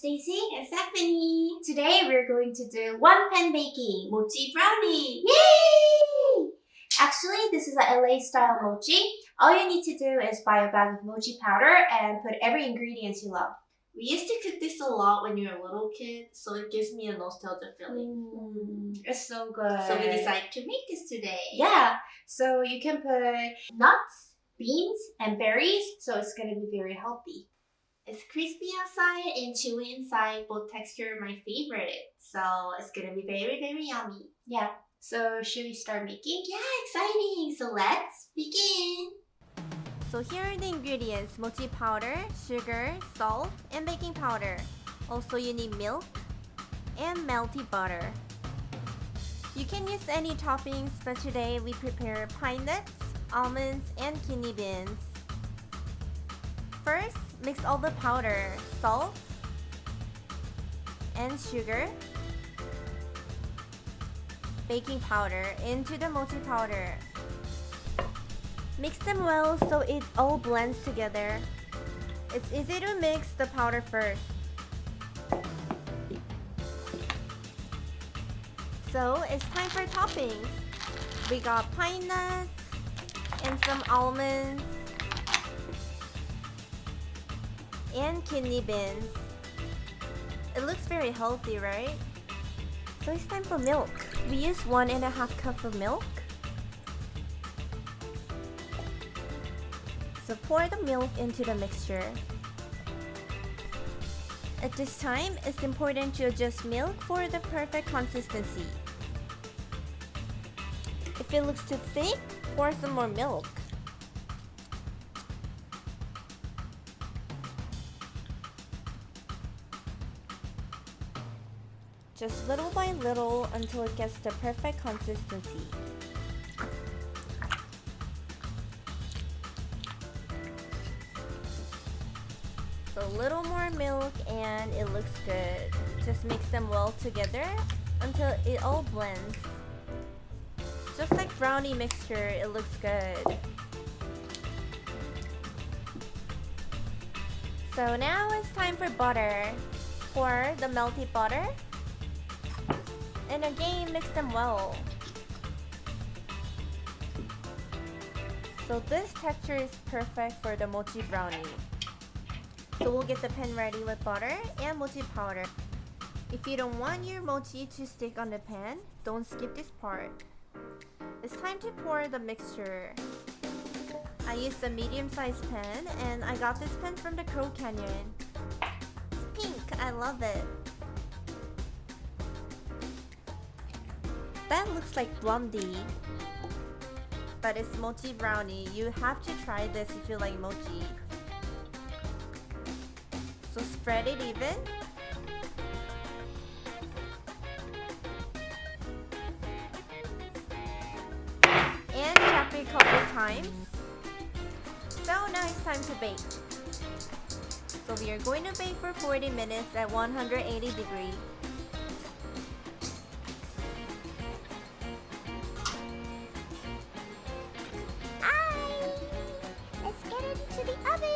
Stacy. And Stephanie. Today we're going to do one-pan baking. Mochi brownie. Yay! Actually, this is a LA style mochi. All you need to do is buy a bag of mochi powder and put every ingredient you love. We used to cook this a lot when you were a little kid, so it gives me a nostalgia feeling. It's so good. So we decided to make this today. Yeah, so you can put nuts, beans, and berries, so it's gonna be very healthy. It's crispy outside and chewy inside. Both texture are my favorite. So it's gonna be very, very yummy. Yeah, so should we start making? Yeah, exciting. So let's begin. So here are the ingredients: mochi powder, sugar, salt, and baking powder. Also you need milk and melty butter. You can use any toppings, but today we prepare pine nuts, almonds, and kidney beans. First, mix all the powder, salt, and sugar, baking powder into the mochi powder. Mix them well so it all blends together. It's easy to mix the powder first. So it's time for toppings. We got pine nuts and some almonds and kidney beans. It looks very healthy, right? So it's time for milk. We use 1.5 cups of milk. So pour the milk into the mixture. At this time, it's important to adjust milk for the perfect consistency. If it looks too thick, pour some more milk. Just little by little until it gets the perfect consistency. So a little more milk and it looks good. Just mix them well together until it all blends. Just like brownie mixture, it looks good. So now it's time for butter. Pour the melty butter. And again, mix them well. So this texture is perfect for the mochi brownie. So we'll get the pan ready with butter and mochi powder. If you don't want your mochi to stick on the pan, don't skip this part. It's time to pour the mixture. I used a medium-sized pan and I got this pan from the Crow Canyon. It's pink, I love it. That looks like blondie, but it's mochi brownie. You have to try this if you like mochi. So spread it even. And tap it a couple times. So now it's time to bake. So we are going to bake for 40 minutes at 180 degrees. Let's get it into the oven.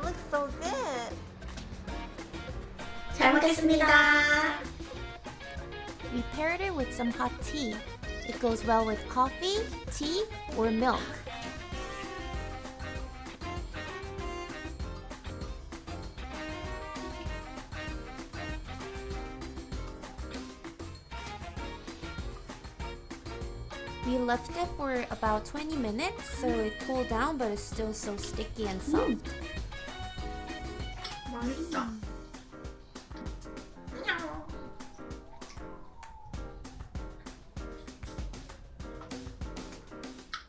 Looks so good. 잘 먹겠습니다. We paired it with some hot tea. It goes well with coffee, tea, or milk. We left it for about 20 minutes so it cooled down, but it's still so sticky and soft. 맛있다.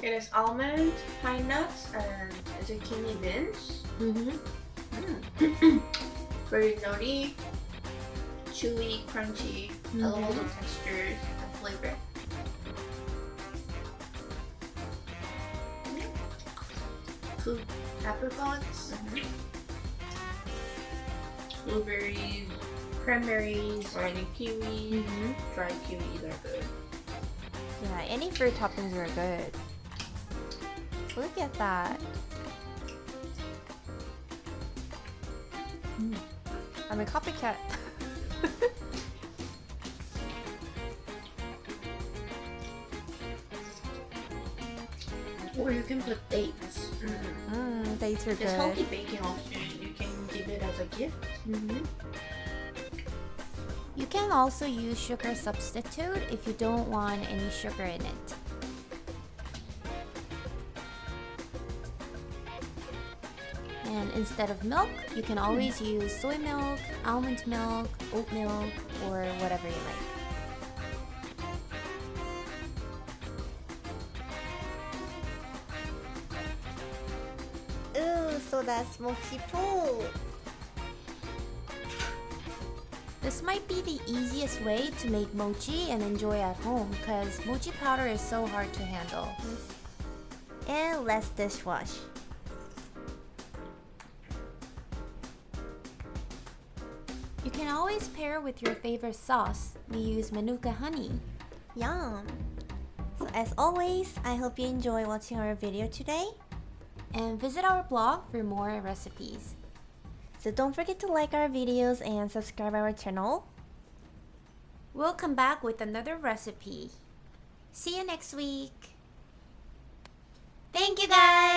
It is almond, pine nuts, and zucchini beans. Very nutty, chewy, crunchy. I love all the textures and flavor. Cool apricots, blueberries, cranberries, or any kiwi. Dried kiwis are good. Yeah, any fruit toppings are good. Look at that. I'm a copycat. Or you can put dates. Dates are It's good. healthy baking option. You can give it as a gift. You can also use sugar substitute if you don't want any sugar in it. And instead of milk, you can always use soy milk, almond milk, oat milk, or whatever you like. Ooh, so that's mochi pool. This might be the easiest way to make mochi and enjoy at home because mochi powder is so hard to handle. And less dishwash. You can always pair with your favorite sauce. We use Manuka honey. Yum! So as always, I hope you enjoy watching our video today. And visit our blog for more recipes. So don't forget to like our videos and subscribe our channel. We'll come back with another recipe. See you next week. Thank you guys!